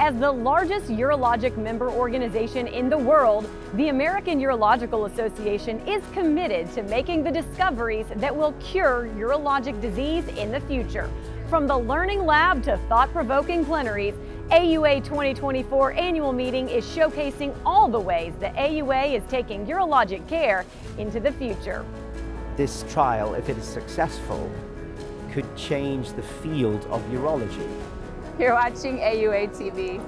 As the largest urologic member organization in the world, the American Urological Association is committed to making the discoveries that will cure urologic disease in the future. From the Learning Lab to thought-provoking plenaries, AUA 2024 annual meeting is showcasing all the ways the AUA is taking urologic care into the future. This trial, if it is successful, could change the field of urology. You're watching AUA TV.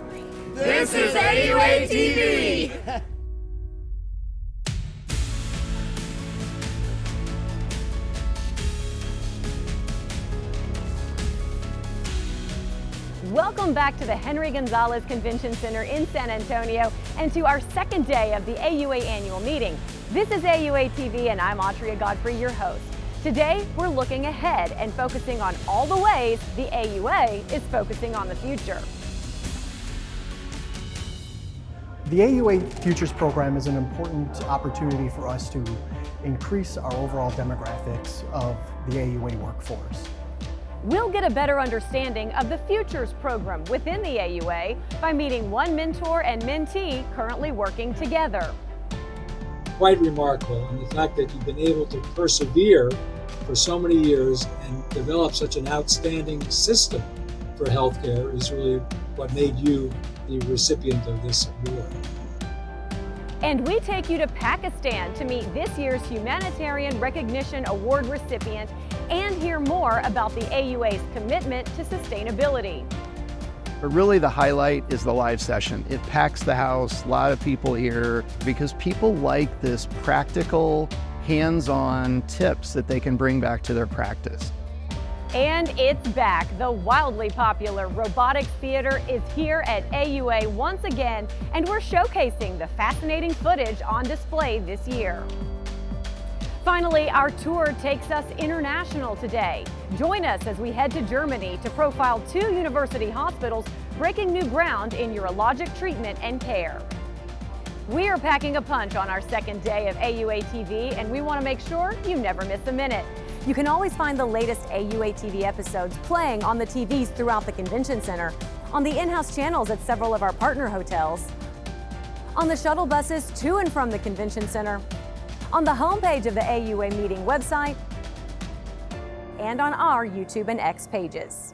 This is AUA TV! Welcome back to the Henry Gonzalez Convention Center in San Antonio and to our second day of the AUA annual meeting. This is AUA TV and I'm Autria Godfrey, your host. Today, we're looking ahead and focusing on all the ways the AUA is focusing on the future. The AUA Futures program is an important opportunity for us to increase our overall demographics of the AUA workforce. We'll get a better understanding of the Futures program within the AUA by meeting one mentor and mentee currently working together. Quite remarkable, and the fact that you've been able to persevere for so many years and develop such an outstanding system for healthcare is really what made you the recipient of this award. And we take you to Pakistan to meet this year's Humanitarian Recognition Award recipient and hear more about the AUA's commitment to sustainability. But really the highlight is the live session. It packs the house, a lot of people here, because people like this practical, hands-on tips that they can bring back to their practice. And it's back. The wildly popular Robotics Theater is here at AUA once again, and we're showcasing the fascinating footage on display this year. Finally, our tour takes us international today. Join us as we head to Germany to profile two university hospitals breaking new ground in urologic treatment and care. We are packing a punch on our second day of AUA TV, and we want to make sure you never miss a minute. You can always find the latest AUA TV episodes playing on the TVs throughout the Convention Center, on the in-house channels at several of our partner hotels, on the shuttle buses to and from the Convention Center, on the homepage of the AUA meeting website, and on our YouTube and X pages.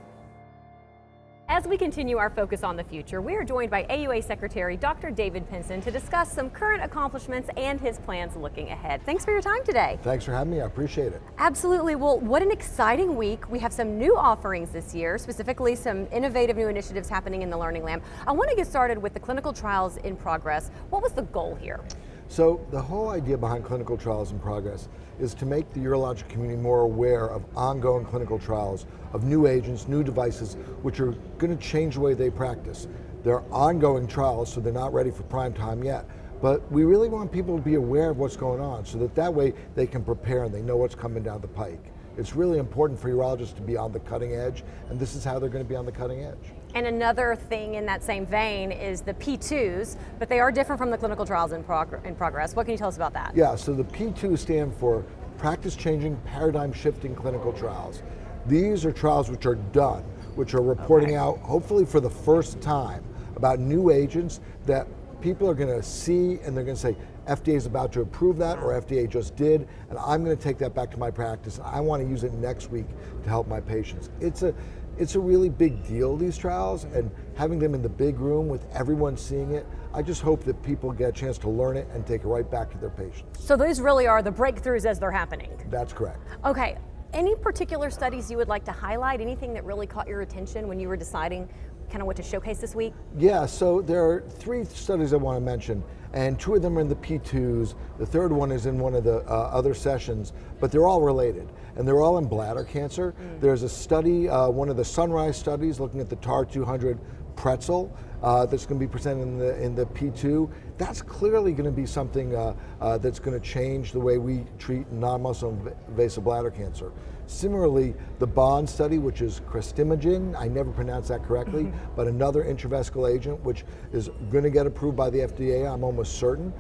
As we continue our focus on the future, we are joined by AUA Secretary Dr. David Pinson to discuss some current accomplishments and his plans looking ahead. Thanks for your time today. Thanks for having me, I appreciate it. Absolutely. Well, what an exciting week. We have some new offerings this year, specifically some innovative new initiatives happening in the Learning Lab. I want to get started with the clinical trials in progress. What was the goal here? So the whole idea behind clinical trials in progress is to make the urologic community more aware of ongoing clinical trials of new agents, new devices, which are going to change the way they practice. They're ongoing trials, so they're not ready for prime time yet. But we really want people to be aware of what's going on so that way they can prepare and they know what's coming down the pike. It's really important for urologists to be on the cutting edge, and this is how they're going to be on the cutting edge. And another thing in that same vein is the P2s, but they are different from the clinical trials in progress. What can you tell us about that? Yeah, so the P2 stand for practice-changing, paradigm-shifting clinical trials. These are trials which are done, which are reporting out, hopefully for the first time, about new agents that people are going to see and they're going to say, FDA is about to approve that, or FDA just did, and I'm going to take that back to my practice. I want to use it next week to help my patients. It's a really big deal, these trials, and having them in the big room with everyone seeing it, I just hope that people get a chance to learn it and take it right back to their patients. So those really are the breakthroughs as they're happening? That's correct. Okay, any particular studies you would like to highlight? Anything that really caught your attention when you were deciding kind of what to showcase this week? Yeah, so there are 3 studies I want to mention, and 2 of them are in the P2s. The third one is in one of the other sessions, but they're all related, and they're all in bladder cancer. There's a study, one of the Sunrise studies, looking at the TAR 200 pretzel that's going to be presented in the P2. That's clearly going to be something that's going to change the way we treat non-muscle invasive bladder cancer. Similarly, the BOND study, which is crestimogen, I never pronounced that correctly, but another intravesical agent which is going to get approved by the FDA, I'm almost certain.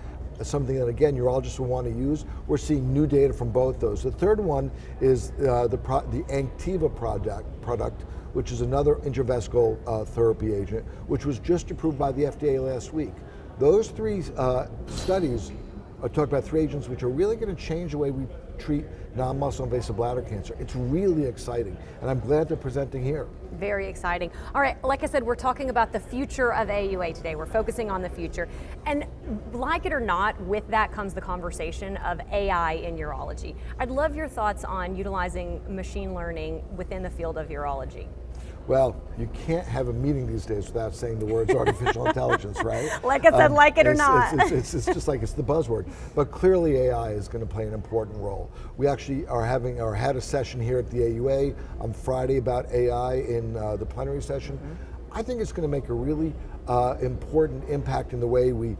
Something that, again, urologists will want to use. We're seeing new data from both those. The third one is the Anctiva product, which is another intravesical therapy agent, which was just approved by the FDA last week. Those three studies talk about three agents which are really going to change the way we treat non-muscle invasive bladder cancer. It's really exciting, and I'm glad they're presenting here. Very exciting. All right, like I said, we're talking about the future of AUA today. We're focusing on the future. And like it or not, with that comes the conversation of AI in urology. I'd love your thoughts on utilizing machine learning within the field of urology. Well, you can't have a meeting these days without saying the words artificial intelligence, right? Like I said, like it or not. It's just like it's the buzzword. But clearly AI is going to play an important role. We actually had a session here at the AUA on Friday about AI in the plenary session. I think it's going to make a really important impact in the way we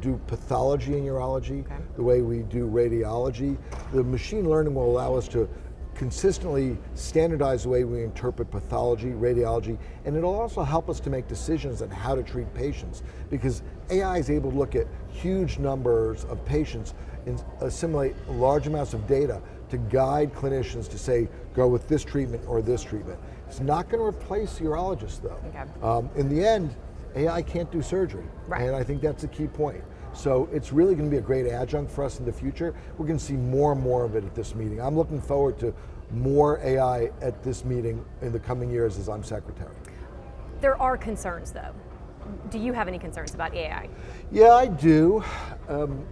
do pathology in urology, the way we do radiology. The machine learning will allow us to consistently standardize the way we interpret pathology, radiology, and it'll also help us to make decisions on how to treat patients, because AI is able to look at huge numbers of patients and assimilate large amounts of data to guide clinicians to say, go with this treatment or this treatment. It's not going to replace urologists though. In the end, AI can't do surgery, and I think that's a key point. So it's really going to be a great adjunct for us in the future. We're going to see more and more of it at this meeting. I'm looking forward to more AI at this meeting in the coming years as I'm secretary. There are concerns though. Do you have any concerns about AI? Yeah, I do.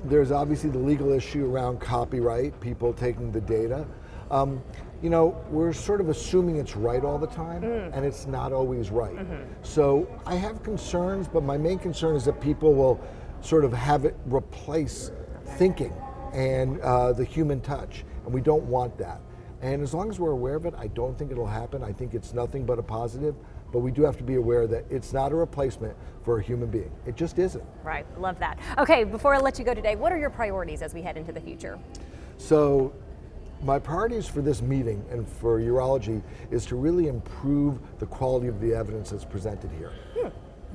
There's obviously the legal issue around copyright, people taking the data. You know, we're sort of assuming it's right all the time, and it's not always right. So I have concerns, but my main concern is that people will sort of have it replace thinking and the human touch, and we don't want that. And as long as we're aware of it, I don't think it'll happen. I think it's nothing but a positive, but we do have to be aware that it's not a replacement for a human being. It just isn't. Right, love that. Okay, before I let you go today, what are your priorities as we head into the future? So my priorities for this meeting and for urology is to really improve the quality of the evidence that's presented here.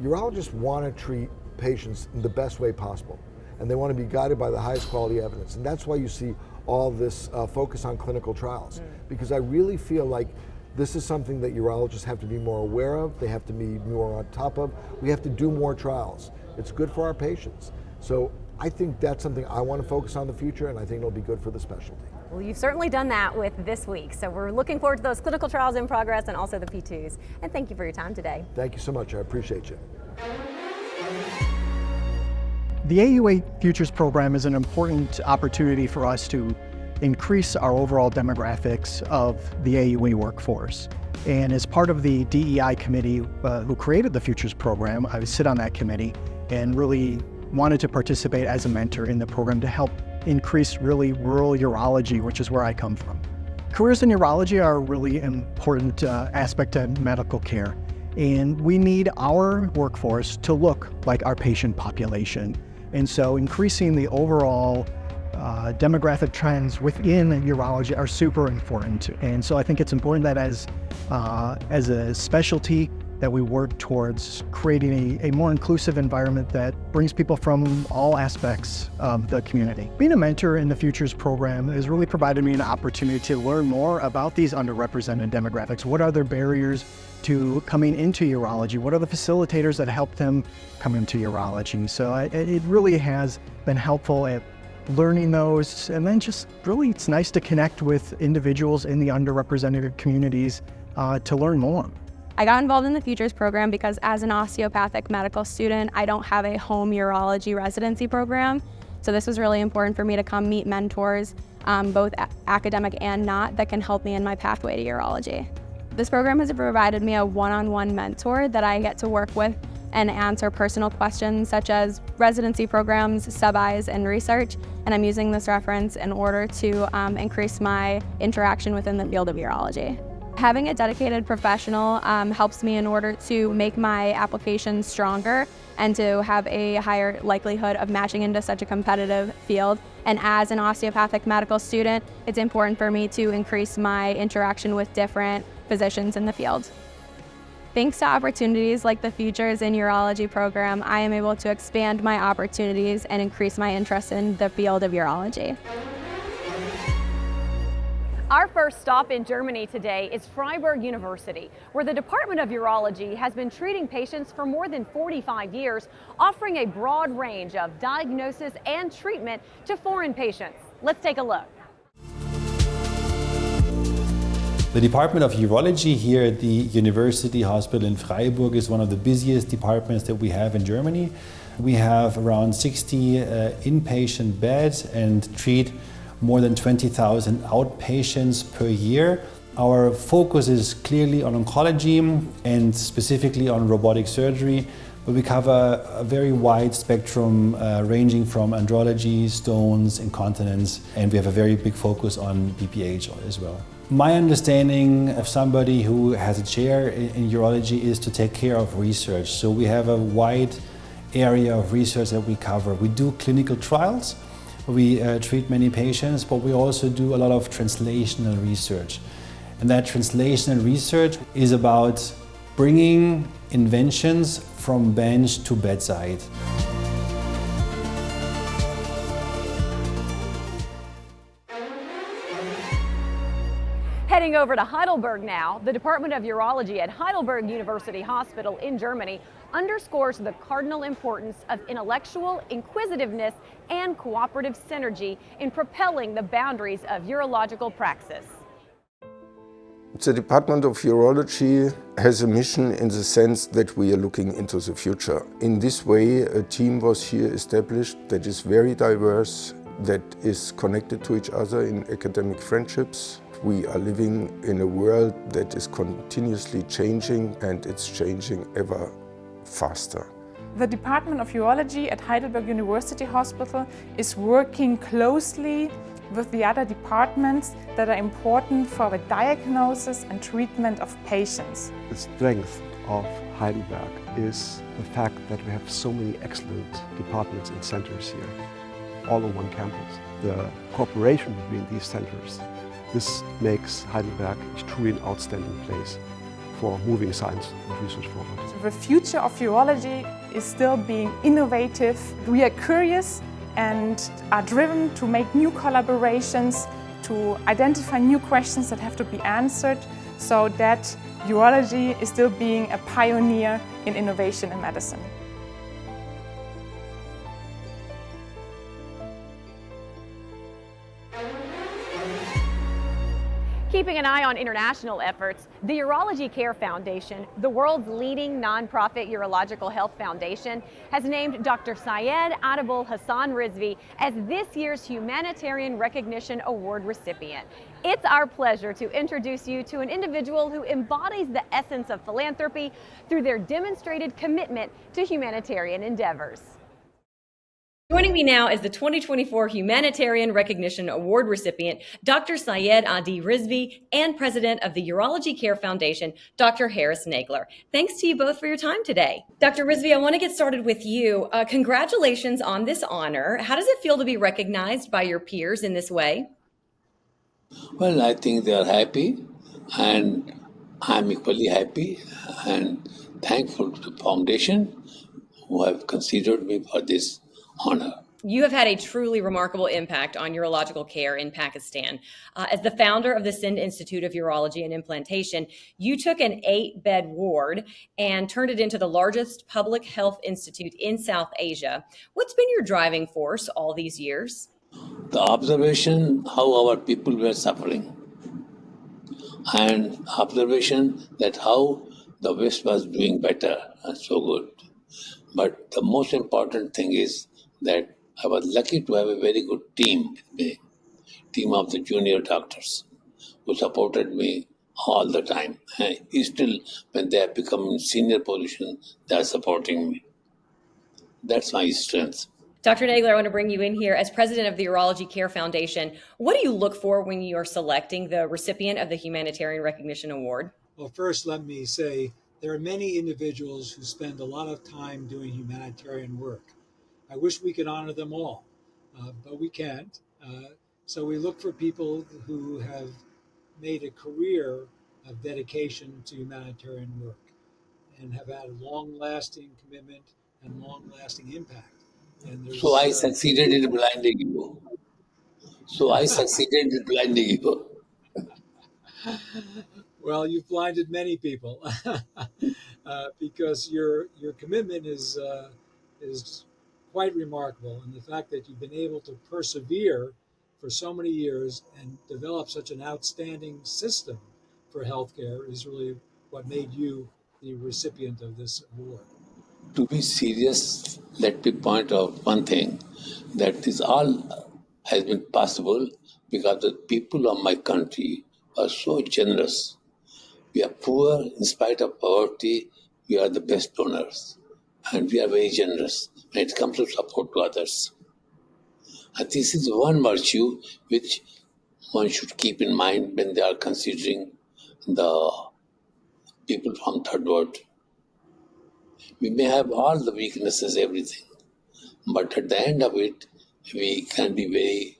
Urologists want to treat patients in the best way possible, and they want to be guided by the highest quality evidence, and that's why you see all this focus on clinical trials, because I really feel like this is something that urologists have to be more aware of, they have to be more on top of. We have to do more trials. It's good for our patients. So I think that's something I want to focus on in the future, and I think it'll be good for the specialty. Well, you've certainly done that with this week, so we're looking forward to those clinical trials in progress and also the P2s. And thank you for your time today. Thank you so much, I appreciate you. The AUA Futures program is an important opportunity for us to increase our overall demographics of the AUA workforce. And as part of the DEI committee who created the Futures program, I sit on that committee and really wanted to participate as a mentor in the program to help increase really rural urology, which is where I come from. Careers in urology are a really important aspect of medical care, and we need our workforce to look like our patient population. And so increasing the overall demographic trends within urology are super important. And so I think it's important that as a specialty that we work towards creating a more inclusive environment that brings people from all aspects of the community. Being a mentor in the Futures program has really provided me an opportunity to learn more about these underrepresented demographics. What are their barriers to coming into urology? What are the facilitators that help them come into urology? So it really has been helpful at learning those, and then just really it's nice to connect with individuals in the underrepresented communities to learn more. I got involved in the Futures program because as an osteopathic medical student, I don't have a home urology residency program. So this was really important for me to come meet mentors, both academic and not, that can help me in my pathway to urology. This program has provided me a one-on-one mentor that I get to work with and answer personal questions such as residency programs, sub-Is, and research. And I'm using this reference in order to increase my interaction within the field of urology. Having a dedicated professional helps me in order to make my application stronger and to have a higher likelihood of matching into such a competitive field. And as an osteopathic medical student, it's important for me to increase my interaction with different physicians in the field. Thanks to opportunities like the Futures in Urology program, I am able to expand my opportunities and increase my interest in the field of urology. Our first stop in Germany today is Freiburg University, where the Department of Urology has been treating patients for more than 45 years, offering a broad range of diagnosis and treatment to foreign patients. Let's take a look. The Department of Urology here at the University Hospital in Freiburg is one of the busiest departments that we have in Germany. We have around 60 inpatient beds and treat more than 20,000 outpatients per year. Our focus is clearly on oncology and specifically on robotic surgery, but we cover a very wide spectrum ranging from andrology, stones, incontinence, and we have a very big focus on BPH as well. My understanding of somebody who has a chair in urology is to take care of research. So we have a wide area of research that we cover. We do clinical trials. We treat many patients, but we also do a lot of translational research. And that translational research is about bringing inventions from bench to bedside. Heading over to Heidelberg now, the Department of Urology at Heidelberg University Hospital in Germany underscores the cardinal importance of intellectual inquisitiveness and cooperative synergy in propelling the boundaries of urological praxis. The Department of Urology has a mission in the sense that we are looking into the future. In this way, a team was here established that is very diverse, that is connected to each other in academic friendships. We are living in a world that is continuously changing, and it's changing ever faster. The Department of Urology at Heidelberg University Hospital is working closely with the other departments that are important for the diagnosis and treatment of patients. The strength of Heidelberg is the fact that we have so many excellent departments and centers here, all on one campus. The cooperation between these centers, this makes Heidelberg truly an outstanding place for moving science and research forward. The future of urology is still being innovative. We are curious and are driven to make new collaborations, to identify new questions that have to be answered, so that urology is still being a pioneer in innovation in medicine. Keeping an eye on international efforts, the Urology Care Foundation, the world's leading nonprofit urological health foundation, has named Dr. Syed Adibul Hassan Rizvi as this year's Humanitarian Recognition Award recipient. It's our pleasure to introduce you to an individual who embodies the essence of philanthropy through their demonstrated commitment to humanitarian endeavors. Joining me now is the 2024 Humanitarian Recognition Award recipient, Dr. Syed Adi Rizvi, and President of the Urology Care Foundation, Dr. Harris Nagler. Thanks to you both for your time today. Dr. Rizvi, I want to get started with you. Congratulations on this honor. How does it feel to be recognized by your peers in this way? Well, I think they are happy, and I'm equally happy and thankful to the foundation who have considered me for this honor. You have had a truly remarkable impact on urological care in Pakistan. As the founder of the Sindh Institute of Urology and Implantation, you took an 8-bed ward and turned it into the largest public health institute in South Asia. What's been your driving force all these years? The observation how our people were suffering, and observation that how the West was doing better and so good. But the most important thing is that I was lucky to have a very good team with me, team of the junior doctors who supported me all the time. And still, when they have become in senior position, they are supporting me. That's my strength. Dr. Nagler, I want to bring you in here as president of the Urology Care Foundation. What do you look for when you are selecting the recipient of the Humanitarian Recognition Award? Well, first, let me say there are many individuals who spend a lot of time doing humanitarian work. I wish we could honor them all, but we can't. So we look for people who have made a career of dedication to humanitarian work and have had a long-lasting commitment and long-lasting impact. And so I succeeded in blinding you. Well, you've blinded many people because your commitment is quite remarkable, and the fact that you've been able to persevere for so many years and develop such an outstanding system for healthcare is really what made you the recipient of this award. To be serious, let me point out one thing, that this all has been possible because the people of my country are so generous. We are poor, in spite of poverty, we are the best donors. And we are very generous when it comes to support to others. And this is one virtue which one should keep in mind when they are considering the people from third world. We may have all the weaknesses, everything, but at the end of it, we can be very,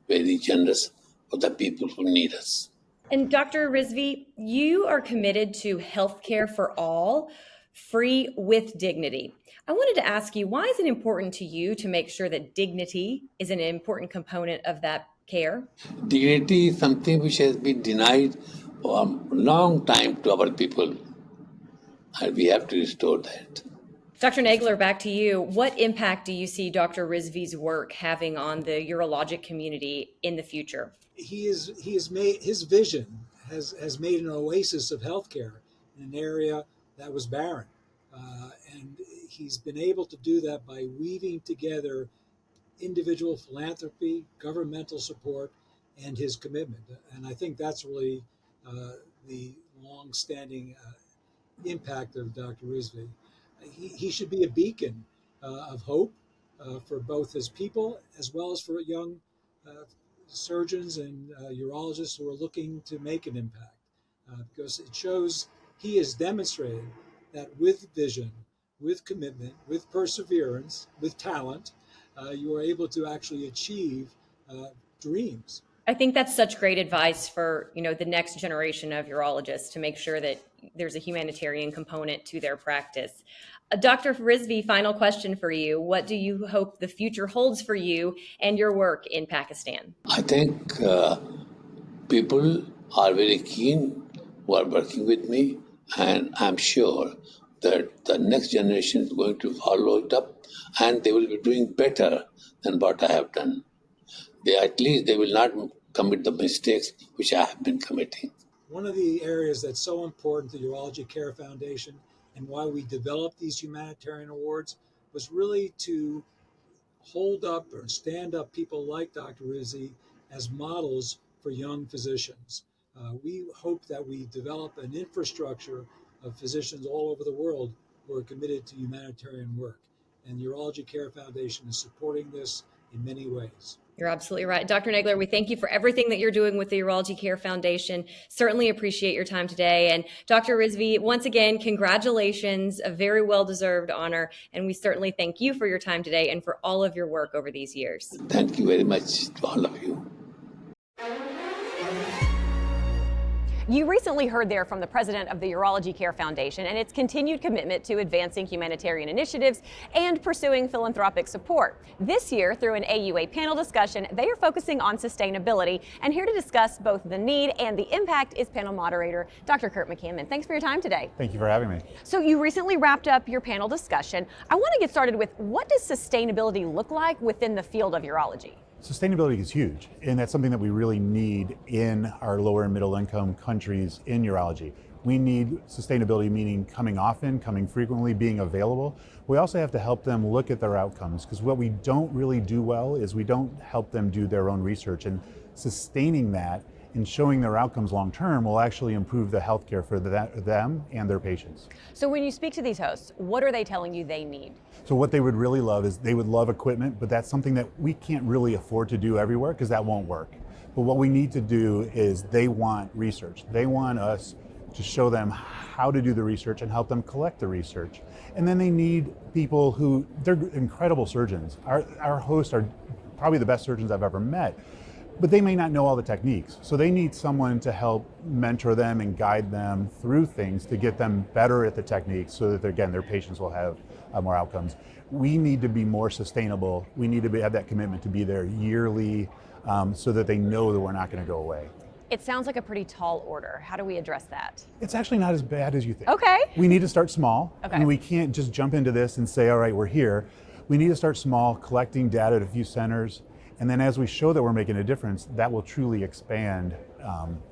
very generous for the people who need us. And Dr. Rizvi, you are committed to healthcare for all, free with dignity. I wanted to ask you, why is it important to you to make sure that dignity is an important component of that care? Dignity is something which has been denied for a long time to our people, and we have to restore that. Dr. Nagler, back to you. What impact do you see Dr. Rizvi's work having on the urologic community in the future? He has made his vision has made an oasis of healthcare in an area that was barren, and he's been able to do that by weaving together individual philanthropy, governmental support, and his commitment. And I think that's really the long-standing impact of Dr. Rizvi. He should be a beacon of hope for both his people as well as for young surgeons and urologists who are looking to make an impact, because it shows he has demonstrated that with vision, with commitment, with perseverance, with talent, you are able to actually achieve dreams. I think that's such great advice for, the next generation of urologists, to make sure that there's a humanitarian component to their practice. Dr. Rizvi, final question for you. What do you hope the future holds for you and your work in Pakistan? I think people are very keen who are working with me, and I'm sure that the next generation is going to follow it up, and they will be doing better than what I have done. At least they will not commit the mistakes which I have been committing. One of the areas that's so important to Urology Care Foundation and why we developed these humanitarian awards was really to hold up or stand up people like Dr. Rizvi as models for young physicians. We hope that we develop an infrastructure of physicians all over the world who are committed to humanitarian work. And the Urology Care Foundation is supporting this in many ways. You're absolutely right. Dr. Nagler, we thank you for everything that you're doing with the Urology Care Foundation. Certainly appreciate your time today. And Dr. Rizvi, once again, congratulations, a very well-deserved honor. And we certainly thank you for your time today and for all of your work over these years. Thank you very much to all of you. You recently heard there from the president of the Urology Care Foundation and its continued commitment to advancing humanitarian initiatives and pursuing philanthropic support. This year, through an AUA panel discussion, they are focusing on sustainability. And here to discuss both the need and the impact is panel moderator, Dr. Kurt McCammon. Thanks for your time today. Thank you for having me. So you recently wrapped up your panel discussion. I want to get started with, what does sustainability look like within the field of urology? Sustainability is huge, and that's something that we really need in our lower and middle income countries in urology. We need sustainability, meaning coming often, coming frequently, being available. We also have to help them look at their outcomes, because what we don't really do well is we don't help them do their own research, and sustaining that and showing their outcomes long term will actually improve the healthcare for them and their patients. So when you speak to these hosts, what are they telling you they need? So what they would really love is they would love equipment, but that's something that we can't really afford to do everywhere because that won't work. But what we need to do is they want research. They want us to show them how to do the research and help them collect the research. And then they need people who, they're incredible surgeons. Our hosts are probably the best surgeons I've ever met, but they may not know all the techniques. So they need someone to help mentor them and guide them through things to get them better at the techniques so that, again, their patients will have more outcomes. We need to be more sustainable. We need to have that commitment to be there yearly so that they know that we're not going to go away. It sounds like a pretty tall order. How do we address that? It's actually not as bad as you think. Okay. We need to start small. Okay. And we can't just jump into this and say, all right, we're here. We need to start small, collecting data at a few centers. And then as we show that we're making a difference, that will truly expand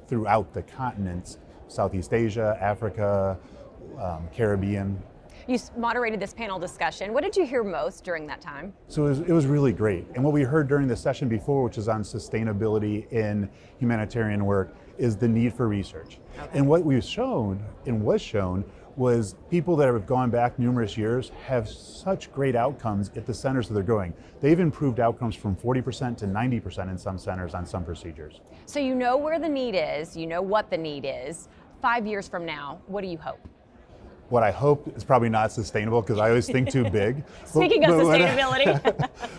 throughout the continents, Southeast Asia, Africa, Caribbean. You moderated this panel discussion. What did you hear most during that time? So it was really great. And what we heard during the session before, which is on sustainability in humanitarian work, is the need for research. Okay. And what we've shown and was shown was people that have gone back numerous years have such great outcomes at the centers that they're going. They've improved outcomes from 40% to 90% in some centers on some procedures. So you know where the need is, you know what the need is. 5 years from now, what do you hope? What I hope is probably not sustainable because I always think too big. Speaking of sustainability.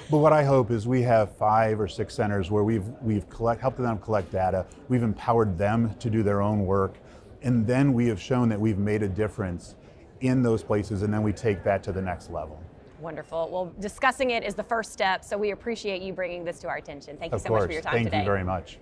But what I hope is we have 5 or 6 centers where we've helped them collect data, we've empowered them to do their own work, and then we have shown that we've made a difference in those places, and then we take that to the next level. Wonderful. Well, discussing it is the first step, so we appreciate you bringing this to our attention. Thank you so much for your time today. Thank you very much.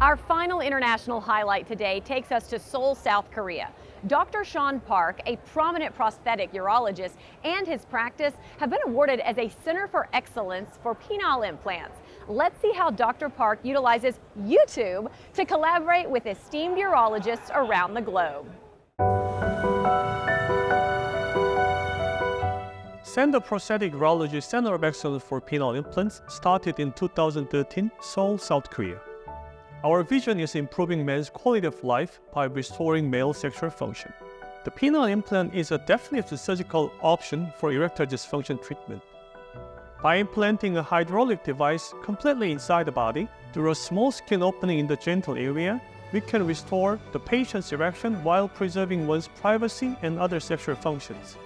Our final international highlight today takes us to Seoul, South Korea. Dr. Sean Park, a prominent prosthetic urologist, and his practice have been awarded as a Center for Excellence for penile implants. Let's see how Dr. Park utilizes YouTube to collaborate with esteemed urologists around the globe. Center Prosthetic Urology Center of Excellence for Penile Implants started in 2013, Seoul, South Korea. Our vision is improving men's quality of life by restoring male sexual function. The penile implant is a definitive surgical option for erectile dysfunction treatment. By implanting a hydraulic device completely inside the body, through a small skin opening in the genital area, we can restore the patient's erection while preserving one's privacy and other sexual functions.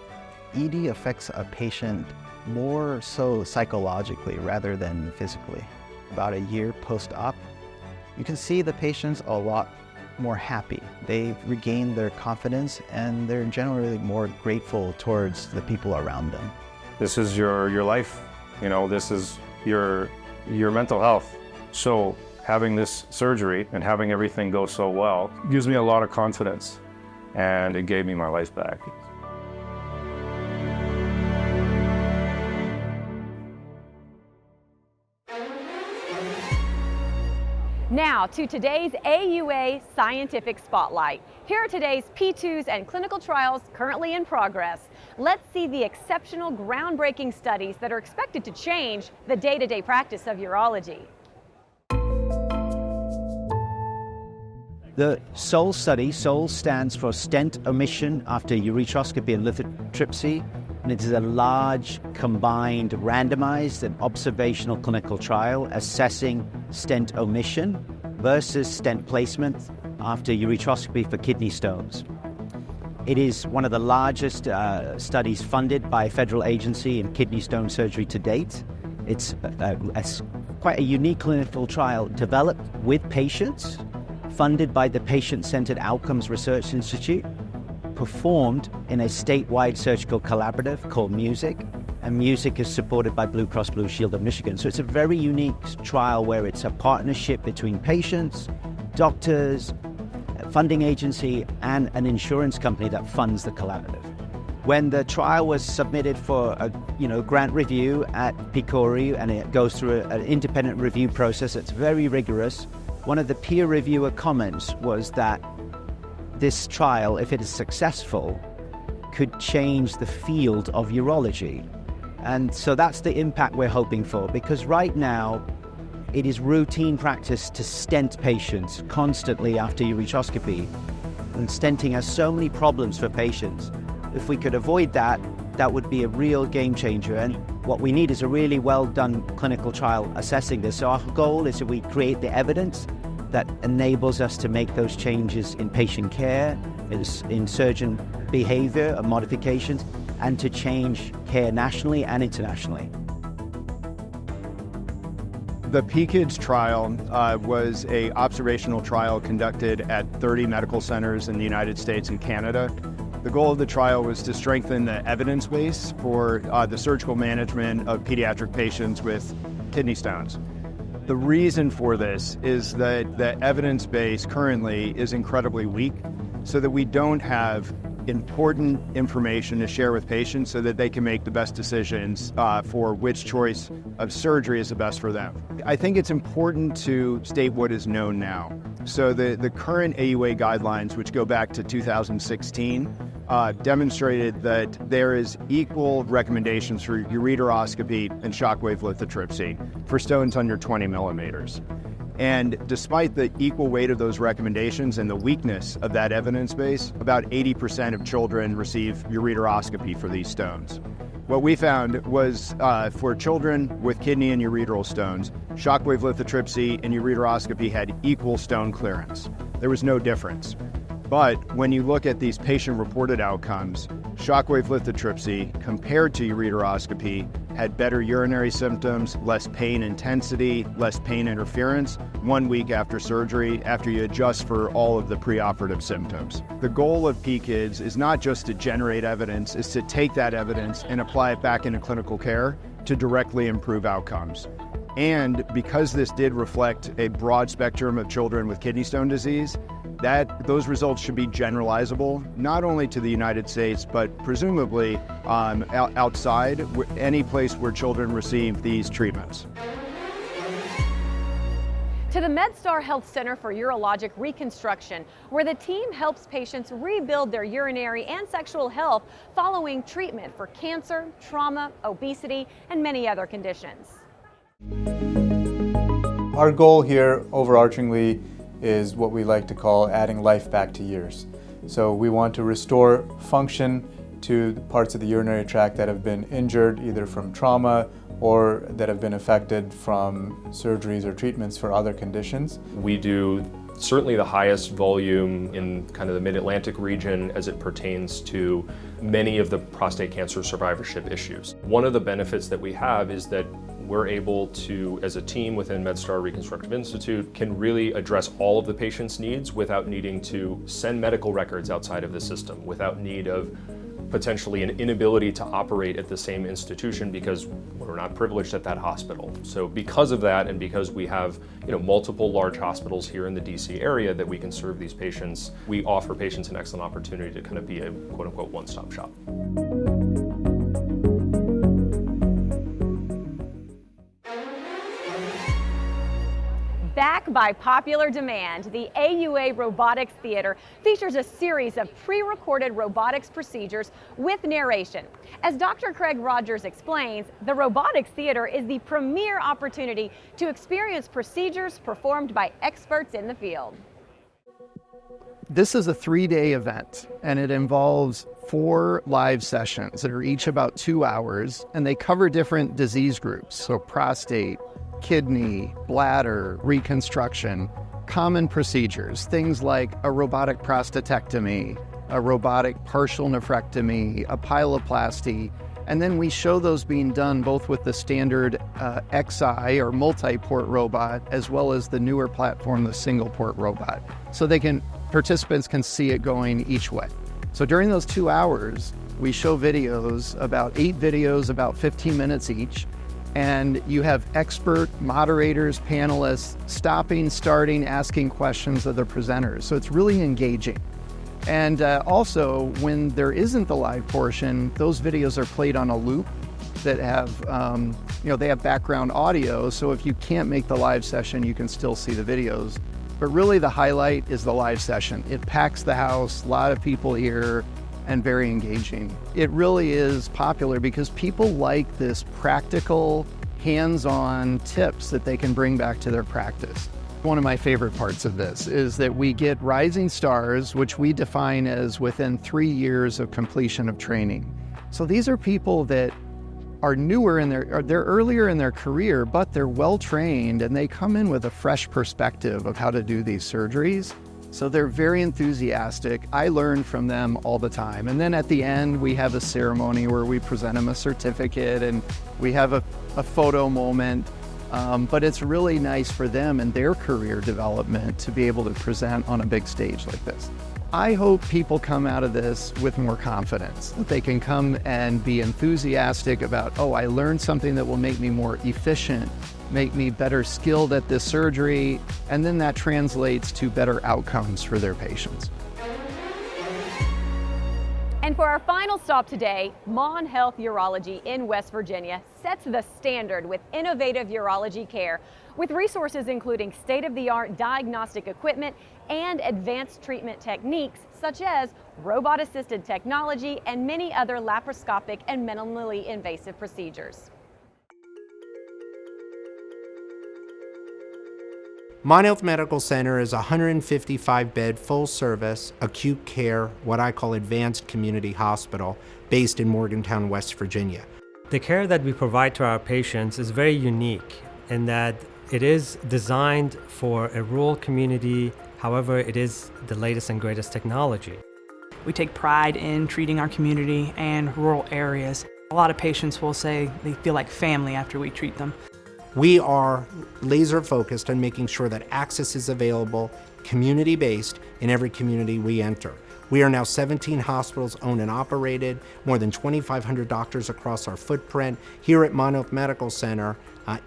ED affects a patient more so psychologically rather than physically. About a year post-op, you can see the patients a lot more happy. They've regained their confidence and they're generally more grateful towards the people around them. This is your life, you know, this is your mental health. So having this surgery and having everything go so well gives me a lot of confidence, and it gave me my life back. Now to today's AUA Scientific Spotlight. Here are today's P2s and clinical trials currently in progress. Let's see the exceptional, groundbreaking studies that are expected to change the day-to-day practice of urology. The SOUL study, SOUL stands for stent omission after ureteroscopy and lithotripsy, and it is a large, combined, randomized and observational clinical trial assessing stent omission versus stent placement after ureteroscopy for kidney stones. It is one of the largest studies funded by a federal agency in kidney stone surgery to date. It's quite a unique clinical trial developed with patients, funded by the Patient-Centered Outcomes Research Institute, performed in a statewide surgical collaborative called MUSIC, and MUSIC is supported by Blue Cross Blue Shield of Michigan. So it's a very unique trial where it's a partnership between patients, doctors, a funding agency, and an insurance company that funds the collaborative. When the trial was submitted for a grant review at PCORI, and it goes through an independent review process that's very rigorous, one of the peer reviewer comments was that this trial, if it is successful, could change the field of urology. And so that's the impact we're hoping for, because right now it is routine practice to stent patients constantly after ureteroscopy, and stenting has so many problems for patients. If we could avoid that, that would be a real game changer. And what we need is a really well done clinical trial assessing this. So our goal is that we create the evidence that enables us to make those changes in patient care, in surgeon behavior and modifications, and to change care nationally and internationally. The PKIDS trial was an observational trial conducted at 30 medical centers in the United States and Canada. The goal of the trial was to strengthen the evidence base for the surgical management of pediatric patients with kidney stones. The reason for this is that the evidence base currently is incredibly weak, so that we don't have important information to share with patients so that they can make the best decisions for which choice of surgery is the best for them. I think it's important to state what is known now. So the current AUA guidelines, which go back to 2016, demonstrated that there is equal recommendations for ureteroscopy and shockwave lithotripsy for stones under 20 millimeters. And despite the equal weight of those recommendations and the weakness of that evidence base, about 80% of children receive ureteroscopy for these stones. What we found was for children with kidney and ureteral stones, shockwave lithotripsy and ureteroscopy had equal stone clearance. There was no difference. But when you look at these patient-reported outcomes, shockwave lithotripsy compared to ureteroscopy had better urinary symptoms, less pain intensity, less pain interference 1 week after surgery after you adjust for all of the preoperative symptoms. The goal of PKIDS is not just to generate evidence, it's to take that evidence and apply it back into clinical care to directly improve outcomes. And because this did reflect a broad spectrum of children with kidney stone disease, those results should be generalizable, not only to the United States, but presumably outside, any place where children receive these treatments. To the MedStar Health Center for Urologic Reconstruction, where the team helps patients rebuild their urinary and sexual health following treatment for cancer, trauma, obesity, and many other conditions. Our goal here, overarchingly, is what we like to call adding life back to years. So we want to restore function to the parts of the urinary tract that have been injured either from trauma or that have been affected from surgeries or treatments for other conditions. We do certainly the highest volume in kind of the Mid-Atlantic region as it pertains to many of the prostate cancer survivorship issues. One of the benefits that we have is that we're able to, as a team within MedStar Reconstructive Institute, can really address all of the patient's needs without needing to send medical records outside of the system, without need of potentially an inability to operate at the same institution because we're not privileged at that hospital. So because of that, and because we have multiple large hospitals here in the DC area that we can serve these patients, we offer patients an excellent opportunity to kind of be a quote-unquote one-stop shop. Back by popular demand, the AUA Robotics Theater features a series of pre-recorded robotics procedures with narration. As Dr. Craig Rogers explains, the Robotics Theater is the premier opportunity to experience procedures performed by experts in the field. This is a 3-day event, and it involves 4 live sessions that are each about 2 hours, and they cover different disease groups, so prostate, kidney, bladder, reconstruction, common procedures, things like a robotic prostatectomy, a robotic partial nephrectomy, a pyeloplasty, and then we show those being done both with the standard XI or multi-port robot as well as the newer platform, the single-port robot. So participants can see it going each way. So during those 2 hours, we show videos, about 8 videos, about 15 minutes each, and you have expert moderators, panelists, stopping, starting, asking questions of the presenters. So it's really engaging. And also, when there isn't the live portion, those videos are played on a loop that have, they have background audio. So if you can't make the live session, you can still see the videos. But really the highlight is the live session. It packs the house, a lot of people here, and very engaging. It really is popular because people like this practical, hands-on tips that they can bring back to their practice. One of my favorite parts of this is that we get rising stars, which we define as within 3 years of completion of training. So these are people that are newer they're earlier in their career, but they're well-trained and they come in with a fresh perspective of how to do these surgeries. So they're very enthusiastic. I learn from them all the time. And then at the end, we have a ceremony where we present them a certificate and we have a photo moment. But it's really nice for them and their career development to be able to present on a big stage like this. I hope people come out of this with more confidence, that they can come and be enthusiastic about, oh, I learned something that will make me more efficient make me better skilled at this surgery, and then that translates to better outcomes for their patients. And for our final stop today, Mon Health Urology in West Virginia sets the standard with innovative urology care, with resources including state-of-the-art diagnostic equipment and advanced treatment techniques such as robot-assisted technology and many other laparoscopic and minimally invasive procedures. Mon Health Medical Center is a 155-bed, full-service, acute care, what I call advanced community hospital, based in Morgantown, West Virginia. The care that we provide to our patients is very unique in that it is designed for a rural community. However, it is the latest and greatest technology. We take pride in treating our community and rural areas. A lot of patients will say they feel like family after we treat them. We are laser focused on making sure that access is available, community-based, in every community we enter. We are now 17 hospitals owned and operated, more than 2,500 doctors across our footprint. Here at Mon Health Medical Center,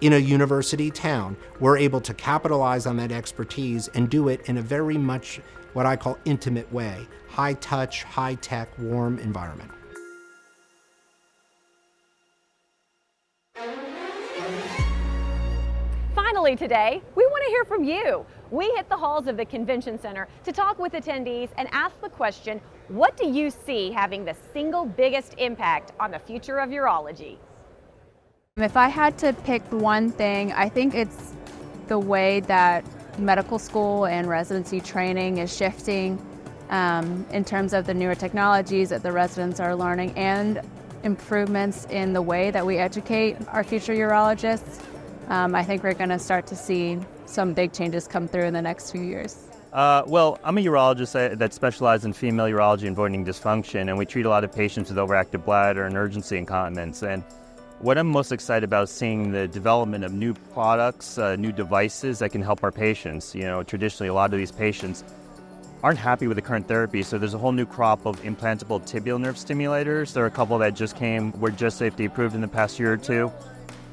in a university town, we're able to capitalize on that expertise and do it in a very much what I call intimate way, high touch, high tech, warm environment. Finally today, we want to hear from you. We hit the halls of the Convention Center to talk with attendees and ask the question, what do you see having the single biggest impact on the future of urology? If I had to pick one thing, I think it's the way that medical school and residency training is shifting in terms of the newer technologies that the residents are learning and improvements in the way that we educate our future urologists. I think we're going to start to see some big changes come through in the next few years. Well, I'm a urologist that specializes in female urology and voiding dysfunction, and we treat a lot of patients with overactive bladder and urgency incontinence. And what I'm most excited about is seeing the development of new products, new devices that can help our patients. You know, traditionally a lot of these patients aren't happy with the current therapy, so there's a whole new crop of implantable tibial nerve stimulators. There are a couple that just were just FDA approved in the past year or two.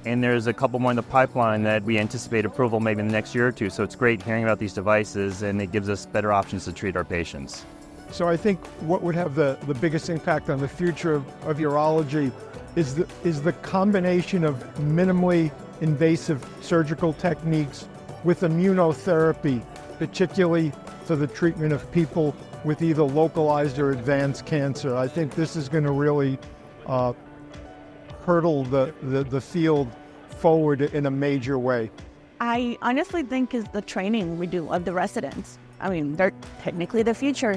And there's a couple more in the pipeline that we anticipate approval maybe in the next year or two. So it's great hearing about these devices, and it gives us better options to treat our patients. So I think what would have the biggest impact on the future of urology is the combination of minimally invasive surgical techniques with immunotherapy, particularly for the treatment of people with either localized or advanced cancer. I think this is going to really hurdle the field forward in a major way. I honestly think is the training we do of the residents. I mean, they're technically the future,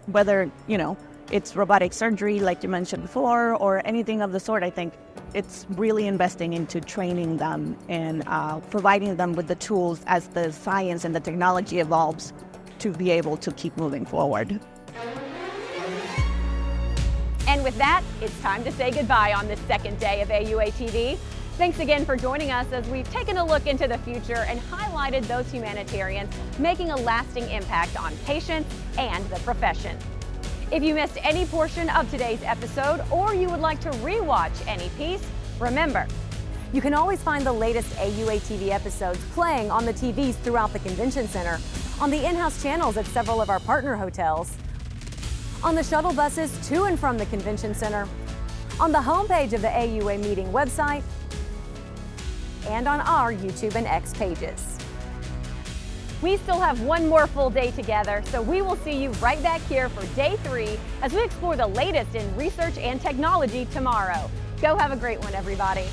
whether, you know, it's robotic surgery like you mentioned before or anything of the sort. I think it's really investing into training them and providing them with the tools as the science and the technology evolves to be able to keep moving forward. And with that, it's time to say goodbye on this second day of AUA TV. Thanks again for joining us as we've taken a look into the future and highlighted those humanitarians making a lasting impact on patients and the profession. If you missed any portion of today's episode or you would like to rewatch any piece, remember, you can always find the latest AUA TV episodes playing on the TVs throughout the Convention Center, on the in-house channels at several of our partner hotels, on the shuttle buses to and from the Convention Center, on the homepage of the AUA meeting website, and on our YouTube and X pages. We still have one more full day together, so we will see you right back here for day 3 as we explore the latest in research and technology tomorrow. Go have a great one, everybody.